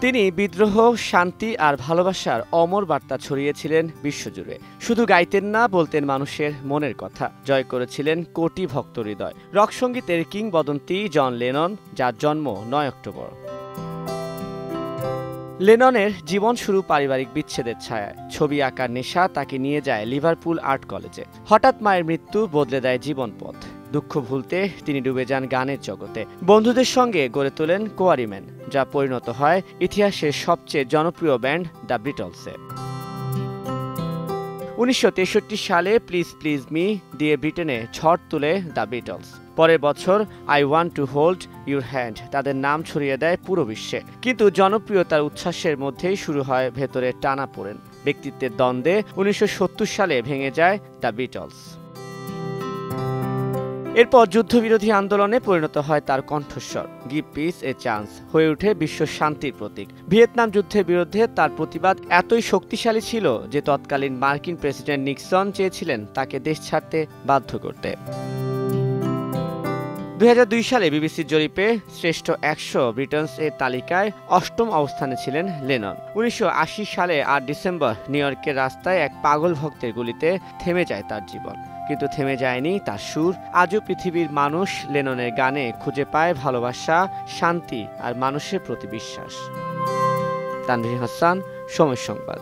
তিনি বিদ্রোহ, শান্তি আর ভালোবাসার অমর বার্তা ছড়িয়েছিলেন বিশ্বজুড়ে। শুধু গাইতেন না, বলতেন মানুষের মনের কথা। জয় করেছিলেন কোটি ভক্ত হৃদয়। রক সঙ্গীতের কিংবদন্তি জন লেনন, যার জন্ম ৯ অক্টোবর। লেননের জীবন শুরু পারিবারিক বিচ্ছেদের ছায়ায়। ছবি আঁকার নেশা তাকে নিয়ে যায় লিভারপুল আর্ট কলেজে। হঠাৎ মায়ের মৃত্যু বদলে দেয় জীবনপথ। দুঃখ ভুলতে তিনি ডুবে যান গানের জগতে। বন্ধুদের সঙ্গে গড়ে তোলেন কোয়ারিম্যান, যা পরিণত হয় ইতিহাসের সবচেয়ে জনপ্রিয় ব্যান্ড দ্য বিটলসে। ১৯৬৩ সালে প্লিজ প্লিজ মি দিয়ে ব্রিটেনে ঝড় তুলে দ্য বিটলস। পরের বছর I want to hold your hand তাদের নাম ছড়িয়ে দেয় পুরো বিশ্বে। কিন্তু জনপ্রিয়তার উচ্ছ্বাসের মধ্যেই শুরু হয় ভেতরে টানাপোড়েন, ব্যক্তিত্বের দ্বন্দ্বে। ১৯৭০ সালে ভেঙে যায় দ্য বিটলস। এরপর যুদ্ধবিরোধী আন্দোলনে পরিণত হয় তার কণ্ঠস্বর। গিভ পিস এ চান্স হয়ে ওঠে বিশ্ব শান্তির প্রতীক। ভিয়েতনাম যুদ্ধের বিরুদ্ধে তার প্রতিবাদ এতই শক্তিশালী ছিল যে তৎকালীন মার্কিন প্রেসিডেন্ট নিক্সন চেয়েছিলেন তাকে দেশ ছাড়তে বাধ্য করতে। ২০০২ সালে বিবিসির জরিপে শ্রেষ্ঠ ১০০ ব্রিটনস এর তালিকায় ৮ম অবস্থানে ছিলেন লেনন। ১৯৮০ সালে ৮ ডিসেম্বর নিউ ইয়র্কের রাস্তায় এক পাগল ভক্তের গুলিতে থেমে যায় তার জীবন। কিন্তু থেমে যায়নি তার সুর। আজও পৃথিবীর মানুষ লেননের গানে খুঁজে পায় ভালোবাসা, শান্তি আর মানুষের প্রতি বিশ্বাস। তানভীর হাসান, সময় সংবাদ।